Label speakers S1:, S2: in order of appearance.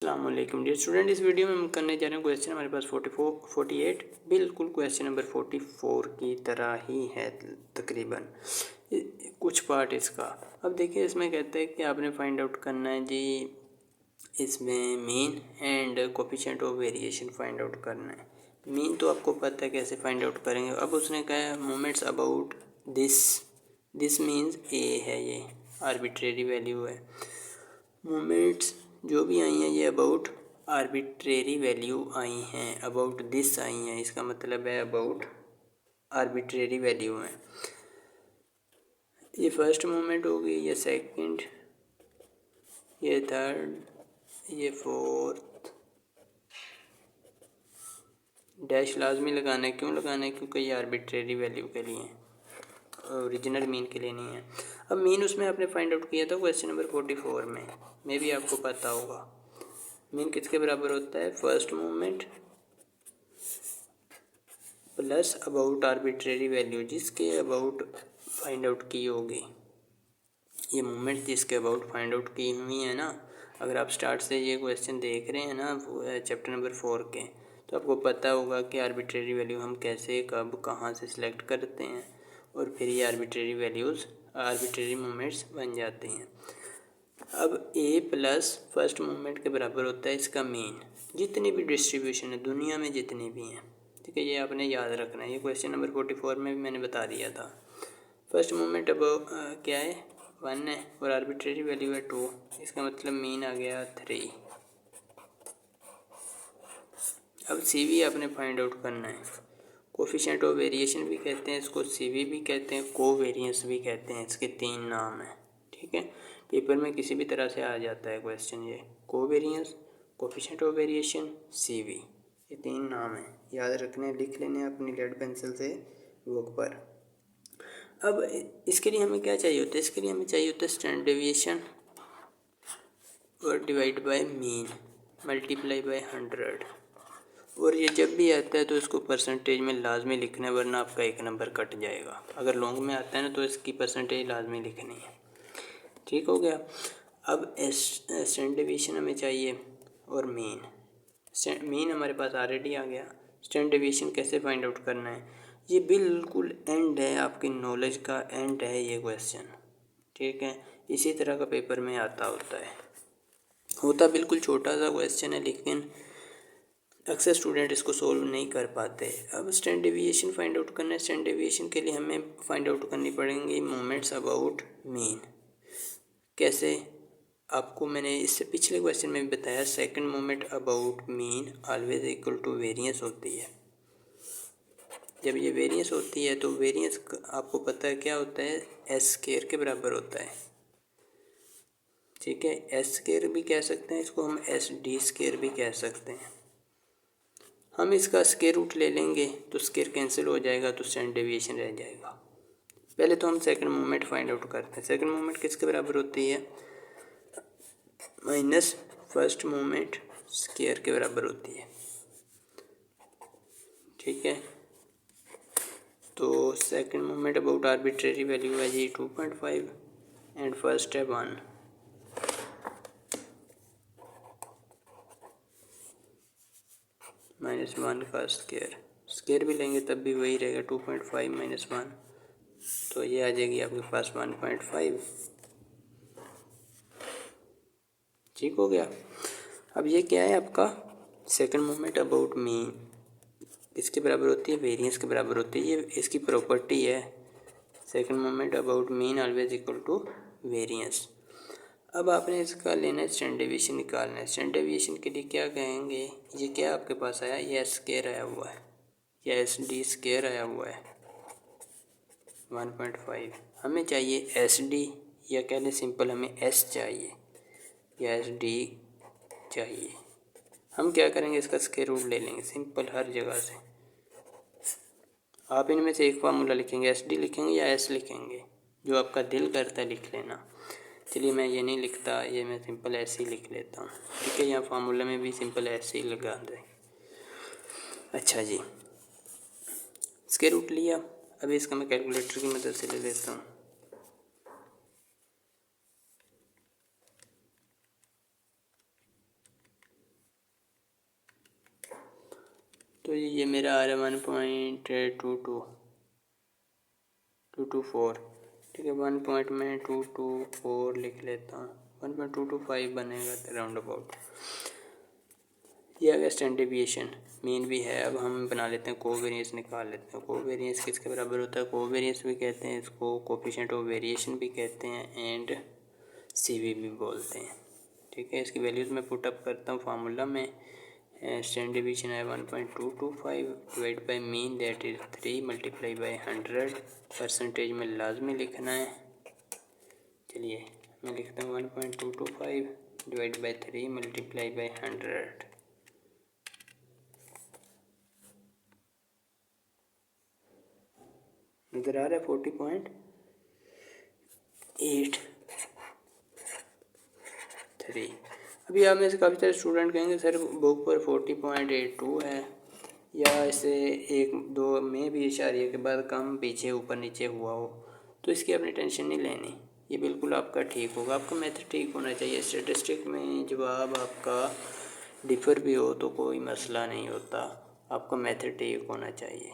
S1: अस्सलाम वालेकुम dear student. इस वीडियो में हम करने जा रहे हैं क्वेश्चन हमारे पास 48 बिल्कुल क्वेश्चन नंबर 44 की तरह ही है तकरीबन, कुछ पार्ट इसका। अब देखिए इसमें कहते हैं कि आपने फाइंड आउट करना है जी, इसमें mean and coefficient of variation find out करना है। मीन तो आपको पता है कैसे फाइंड आउट करेंगे। अब उसने कहा है मोमेंट्स अबाउट दिस मीन्स ए है, ये आर्बिट्रेरी वैल्यू है। मोमेंट्स जो भी आई हैं ये अबाउट आर्बिट्रेरी वैल्यू आई हैं, अबाउट दिस आई हैं, इसका मतलब है अबाउट आर्बिट्रेरी वैल्यू है। ये फर्स्ट मोमेंट होगी, ये सेकंड, ये थर्ड, ये फोर्थ। डैश लाजमी लगाना है, क्यों लगाना है? क्योंकि ये आर्बिट्रेरी वैल्यू के लिए है, ओरिजिनल मीन के लिए नहीं है। अब मीन उसमें आपने फाइंड आउट किया था क्वेश्चन नंबर 44 में भी आपको पता होगा। मीन किसके बराबर होता है? First moment plus about arbitrary value, जिसके अबाउट फाइंड आउट की होगी। ये मोमेंट जिसके अबाउट फाइंड आउट की हुई है ना, अगर आप स्टार्ट से ये क्वेश्चन देख रहे हैं ना चैप्टर नंबर 4 के, तो आपको पता होगा कि आर्बिट्रेरी वैल्यू हम कैसे कब कहाँ से सिलेक्ट करते हैं और फिर ये आर्बिट्रेरी वैल्यूज़ आर्बिट्रेरी मोमेंट्स बन जाते हैं। अब ए प्लस फर्स्ट मोमेंट के बराबर होता है इसका मीन, जितनी भी डिस्ट्रीब्यूशन है दुनिया में जितनी भी हैं, ठीक है। ये आपने याद रखना है, ये क्वेश्चन नंबर 44 में भी मैंने बता दिया था। फर्स्ट मोमेंट अब क्या है? 1 है और आर्बिट्रेरी वैल्यू है 2, इसका मतलब मीन आ गया 3। अब सी वी आपने फाइंड आउट करना है। कोफिशिएंट ऑफ वेरिएशन भी कहते हैं इसको, सी वी भी कहते हैं, कोवेरियंस भी कहते हैं, इसके 3 नाम हैं, ठीक है। पेपर में किसी भी तरह से आ जाता है क्वेश्चन, ये covariance, coefficient of variation, C V, ये 3 नाम हैं, याद रखने, लिख लेने अपनी लेड पेंसिल से बुक पर। अब इसके लिए हमें क्या चाहिए होता है? इसके लिए हमें चाहिए होता है स्टैंडर्ड डेविएशन और divide by mean multiply by 100। और ये जब भी आता है तो इसको परसेंटेज में लाजमी लिखना है, वरना आपका 1 नंबर कट जाएगा। अगर लॉन्ग में आता है ना तो इसकी परसेंटेज लाजमी लिखनी है, ठीक हो गया। अब स्टैंडर्ड डेविएशन हमें चाहिए और मीन हमारे पास ऑलरेडी आ गया। स्टैंडर्ड डेविएशन कैसे फाइंड आउट करना है? ये बिल्कुल एंड है, आपकी नॉलेज का एंड है ये क्वेश्चन, ठीक है। इसी तरह का पेपर में आता होता बिल्कुल छोटा सा क्वेश्चन है, लेकिन अक्सर स्टूडेंट इसको सोल्व नहीं कर पाते। अब स्टैंडर्ड डेविएशन फाइंड आउट करना है। स्टैंडर्ड डेविएशन के लिए हमें फाइंड आउट करनी पड़ेंगी मोमेंट्स अबाउट मीन। कैसे? आपको मैंने इससे पिछले क्वेश्चन में भी बताया, second moment about mean always equal to variance होती है। जब ये वेरिएंस होती है तो वेरिएंस आपको पता है क्या होता है? एस स्क्वायर के बराबर होता है, ठीक है। एस स्क्वायर भी कह सकते हैं इसको, हम एस डी स्क्वायर भी कह सकते हैं। हम इसका स्क्वायर रूट ले लेंगे तो स्क्वायर कैंसिल हो जाएगा, तो स्टैंडर्ड डेविएशन रह जाएगा। पहले तो हम सेकंड मोमेंट फाइंड आउट करते हैं। सेकंड मोमेंट किसके बराबर होती है? माइनस फर्स्ट मोमेंट स्क्वायर के बराबर होती है, ठीक है। तो second moment about arbitrary value है जी 2.5 एंड फर्स्ट है 1। -1 का स्क्वायर भी लेंगे तब भी वही रहेगा, 2.5 - 1, तो ये आ जाएगी आपके पास 1.5, ठीक हो गया। अब ये क्या है आपका? सेकंड मोमेंट अबाउट मीन इसके बराबर होती है? वेरिएंस के बराबर होती है, ये इसकी प्रॉपर्टी है। Second moment about mean always equal to variance. अब आपने इसका लेना है स्टैंडर्ड डेविएशन निकालना है। स्टैंडर्ड डेविएशन के लिए क्या कहेंगे? ये क्या आपके पास आया? ये एस स्क्वायर आया हुआ है, या एस डी स्क्वायर आया हुआ है 1.5। हमें चाहिए एस डी, या कह लें सिंपल हमें एस चाहिए या एस डी चाहिए। हम क्या करेंगे? इसका स्क्वायर रूट ले लेंगे सिंपल, हर जगह से। आप इनमें से एक फार्मूला लिखेंगे, एस डी लिखेंगे या एस लिखेंगे, जो आपका दिल करता है लिख लेना। चलिए मैं ये नहीं लिखता, ये मैं सिंपल ऐसे ही लिख लेता हूँ, ठीक है। यहाँ फार्मूला में भी सिंपल ऐसे ही लगा दें। अच्छा जी, स्क्वायर रूट लिया। अभी इसका मैं कैलकुलेटर की मदद से ले लेता हूँ। तो ये मेरा आ रहा है 1.224, ठीक है। 1.224 लिख लेता हूँ, 1.225 बनेगा राउंड अबाउट। ये आ गया स्टैंडर्ड डेविएशन, मीन भी है। अब हम बना लेते हैं कोवेरियंस, निकाल लेते हैं। कोवेरियंस किसके बराबर होता है? कोवेरियंस भी कहते हैं इसको, कोफिशिएंट ऑफ वेरिएशन भी कहते हैं, एंड सीवी भी बोलते हैं, ठीक है। इसकी वैल्यूज़ मैं पुटअप करता हूँ फार्मूला में। स्टैंडर्ड डेविएशन है 1.225 divide by mean, that is 3 multiply by 100। Percentage में लाजमी लिखना है। चलिए मैं लिखता हूँ 1.225 डिवाइड बाई 3 मल्टीप्लाई बाई 100। नज़र आ रहा है 40.83। अभी आप में से काफ़ी सारे स्टूडेंट कहेंगे सर बुक पर 40.82 है, या इसे 1-2 में भी इशारे के बाद कम पीछे ऊपर नीचे हुआ हो, तो इसकी अपनी टेंशन नहीं लेनी। ये बिल्कुल आपका ठीक होगा, आपका मेथड ठीक होना चाहिए। स्टैटिस्टिक में जवाब आपका डिफ़र भी हो तो कोई मसला नहीं होता, आपका मेथड ठीक होना चाहिए।